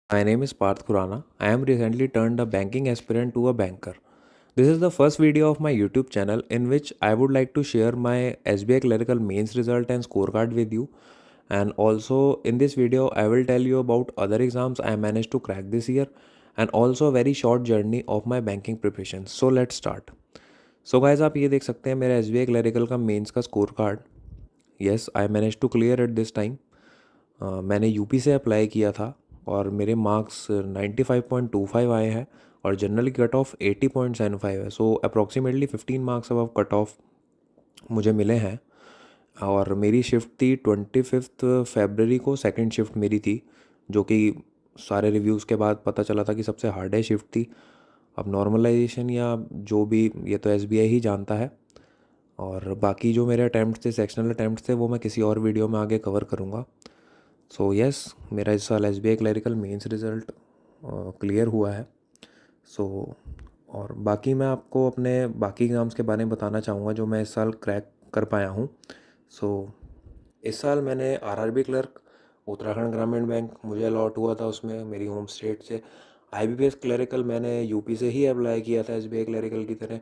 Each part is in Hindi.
My name is Parth Khurana. I am recently turned a banking aspirant to a banker. This is the first video of my YouTube channel in which I would like to share my SBI Clerical Mains result and scorecard with you. And also in this video, I will tell you about other exams I managed to crack this year and also a very short journey of my banking preparation. So let's start. So guys, आप ये देख सकते हैं मेरा SBI Clerical का मेंस का score card. Yes, I managed to clear at this time. मैंने यूपी से अप्लाई किया था और मेरे मार्क्स 95.25 आए हैं और जनरल कट ऑफ 80.75 है. सो अप्रॉक्सीमेटली 15 मार्क्स अब कट ऑफ मुझे मिले हैं. और मेरी शिफ्ट थी 25 फरवरी को, सेकंड शिफ्ट मेरी थी, जो कि सारे रिव्यूज़ के बाद पता चला था कि सबसे हार्डेस्ट शिफ्ट थी. अब नॉर्मलाइजेशन या जो भी, ये तो एसबीआई ही जानता है. और बाकी जो मेरे अटैम्प्ट थे, सेक्शनल अटैम्प्ट थे, वो मैं किसी और वीडियो में आगे कवर करूँगा. सो यस, मेरा इस साल SBI clerical mains result clear हुआ है. सो और बाकी मैं आपको अपने बाकी एग्ज़ाम्स के बारे में बताना चाहूँगा जो मैं इस साल क्रैक कर पाया हूँ. सो इस साल मैंने आरआरबी क्लर्क, उत्तराखंड ग्रामीण बैंक मुझे अलॉट हुआ था, उसमें मेरी होम स्टेट से. आईबीपीएस क्लरिकल मैंने यूपी से ही अप्लाई किया था एसबीआई क्लरिकल की तरह,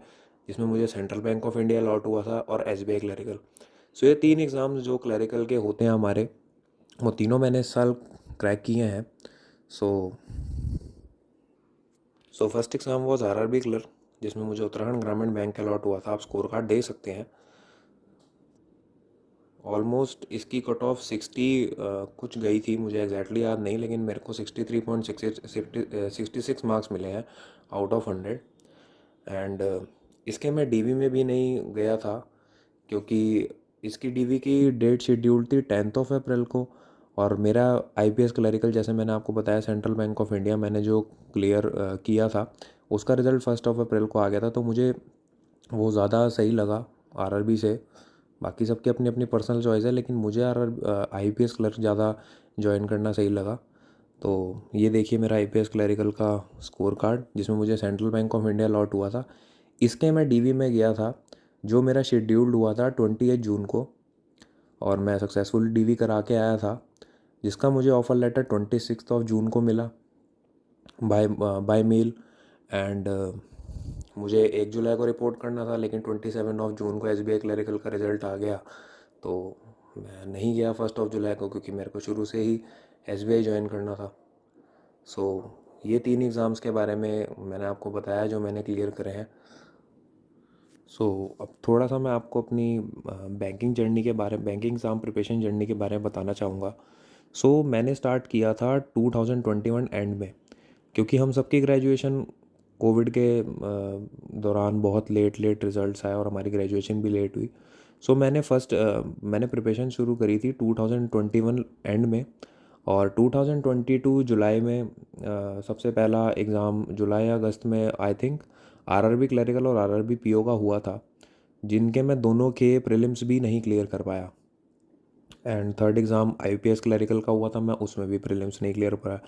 जिसमें मुझे central bank of India allot हुआ था और एसबीआई क्लरिकल. सो ये तीन एग्ज़ाम्स जो क्लरिकल के होते हैं हमारे, वो तीनों मैंने इस साल क्रैक किए हैं. So first exam was RRB clerk, जिसमें मुझे उत्तराखंड ग्रामीण बैंक अलॉट हुआ था. आप स्कोर कार्ड दे सकते हैं. ऑलमोस्ट इसकी कट ऑफ 60 कुछ गई थी, मुझे एग्जैक्टली याद नहीं, लेकिन मेरे को 63.66 मार्क्स मिले हैं आउट ऑफ 100. एंड इसके मैं डीवी में भी नहीं गया था, क्योंकि इसकी डीवी की डेट शेड्यूल थी 10 अप्रैल को. और मेरा आईपीएस क्लरिकल, जैसे मैंने आपको बताया, सेंट्रल बैंक ऑफ इंडिया मैंने जो क्लियर किया था, उसका रिज़ल्ट 1 अप्रैल को आ गया था. तो मुझे वो ज़्यादा सही लगा आरआरबी से. बाकी सबकी अपनी अपनी पर्सनल चॉइस है, लेकिन मुझे आईपीएस क्लर्क ज़्यादा ज्वाइन करना सही लगा. तो ये देखिए मेरा आईपीएस क्लरिकल का स्कोर कार्ड, जिसमें मुझे central bank of India allot हुआ था. इसके मैं डीवी में गया था, जो मेरा शेड्यूल्ड हुआ था 28 जून को, और मैं सक्सेसफुल डीवी करा के आया था, जिसका मुझे ऑफ़र लेटर 26 जून को मिला बाय मेल. एंड मुझे 1 जुलाई को रिपोर्ट करना था, लेकिन 27 जून को एसबीआई क्लरिकल का रिज़ल्ट आ गया. तो मैं नहीं गया 1 जुलाई को, क्योंकि मेरे को शुरू से ही एसबीआई ज्वाइन करना था. सो ये तीन एग्ज़ाम्स के बारे में मैंने आपको बताया जो मैंने क्लियर करे हैं. सो अब थोड़ा सा मैं आपको अपनी बैंकिंग जर्नी के बारे में, बैंकिंग एग्ज़ाम प्रिपरेशन जर्नी के बारे में बताना चाहूँगा. सो मैंने स्टार्ट किया था 2021 एंड में, क्योंकि हम सबकी ग्रेजुएशन कोविड के दौरान बहुत लेट रिज़ल्ट्स आए और हमारी ग्रेजुएशन भी लेट हुई. सो मैंने प्रिपरेशन शुरू करी थी 2021 एंड में, और 2022 जुलाई में सबसे पहला एग्ज़ाम जुलाई अगस्त में आई थिंक आरआरबी क्लरिकल और आरआरबी पीओ का हुआ था, जिनके मैं दोनों के प्रीलिम्स भी नहीं क्लियर कर पाया. And third exam IPS clerical का हुआ था, मैं उसमें भी प्रीलिम्स नहीं क्लियर कर पाया.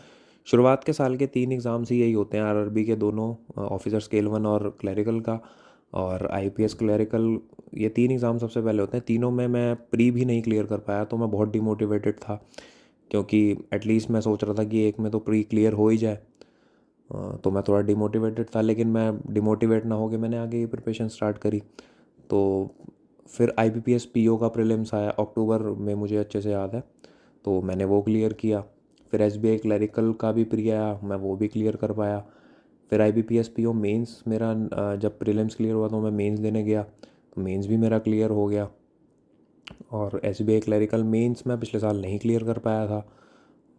शुरुआत के साल के तीन एग्ज़ाम्स ही यही होते हैं आरआरबी के, दोनों ऑफिसर स्केल 1 और क्लरिकल का, और आईपीएस क्लरिकल. ये तीन एग्ज़ाम सबसे पहले होते हैं. तीनों में मैं प्री भी नहीं क्लियर कर पाया, तो मैं बहुत डिमोटिवेटेड था, क्योंकि एटलीस्ट मैं सोच रहा था कि एक में तो प्री क्लियर हो ही जाए. तो मैं थोड़ा डिमोटिवेटेड था, लेकिन मैं डिमोटिवेट ना होकर मैंने आगे ये प्रिपरेशन स्टार्ट करी. तो फिर आईबीपीएस पीओ का प्रीलिम्स आया अक्टूबर में, मुझे अच्छे से याद है, तो मैंने वो क्लियर किया. फिर एसबीआई क्लरिकल का भी प्री आया, मैं वो भी क्लियर कर पाया. फिर आईबीपीएस पीओ मेंस मेरा जब प्रीलिम्स क्लियर हुआ तो मैं मेंस देने गया, तो मेंस भी मेरा क्लियर हो गया. और एसबीआई क्लरिकल मेंस मैं पिछले साल नहीं क्लियर कर पाया था,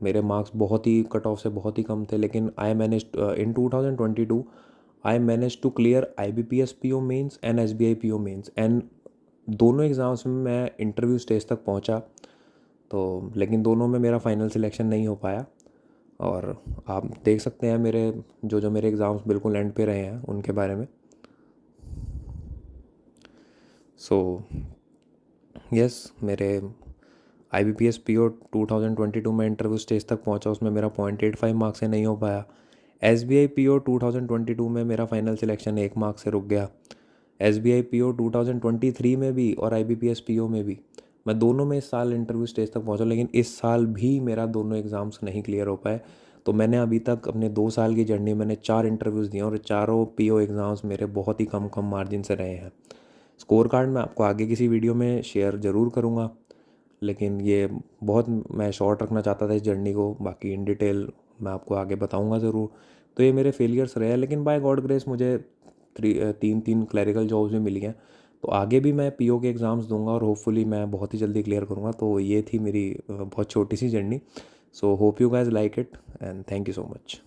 मेरे मार्क्स बहुत ही कट ऑफ से बहुत ही कम थे. लेकिन I manage in 2022 I manage to clear IBPS PO mains and SBI PO mains. And दोनों एग्ज़ाम्स में मैं इंटरव्यू स्टेज तक पहुंचा, तो लेकिन दोनों में मेरा फाइनल सिलेक्शन नहीं हो पाया. और आप देख सकते हैं मेरे जो मेरे एग्ज़ाम्स बिल्कुल एंड पे रहे हैं उनके बारे में. सो यस, मेरे आईबीपीएस पीओ 2022 में इंटरव्यू स्टेज तक पहुंचा, उसमें मेरा 0.85 मार्क्स से नहीं हो पाया. एसबीआई पीओ 2022 में मेरा फाइनल सिलेक्शन 1 मार्क्स से रुक गया. एसबीआई पीओ 2023 में भी और आईबीपीएस पीओ में भी मैं दोनों में इस साल इंटरव्यू स्टेज तक पहुंचा, लेकिन इस साल भी मेरा दोनों एग्ज़ाम्स नहीं क्लियर हो पाए। तो मैंने अभी तक अपने 2 साल की जर्नी मैंने 4 इंटरव्यूज़ दिए और चारों पीओ एग्ज़ाम्स मेरे बहुत ही कम कम मार्जिन से रहे हैं। स्कोर कार्ड मैं आपको आगे किसी वीडियो में शेयर ज़रूर करूँगा, लेकिन ये बहुत मैं शॉर्ट रखना चाहता था इस जर्नी को। बाकी इन डिटेल मैं आपको आगे बताऊँगा ज़रूर। तो ये मेरे फेलियर्स रहे हैं, लेकिन बाय गॉड ग्रेस मुझे तीन तीन क्लरिकल जॉब्स भी मिली हैं। तो आगे भी मैं पीओ के एग्ज़ाम्स दूंगा और होपफुली मैं बहुत ही जल्दी क्लियर करूँगा। तो ये थी मेरी बहुत छोटी सी journey. So hope you guys like it and thank you so much.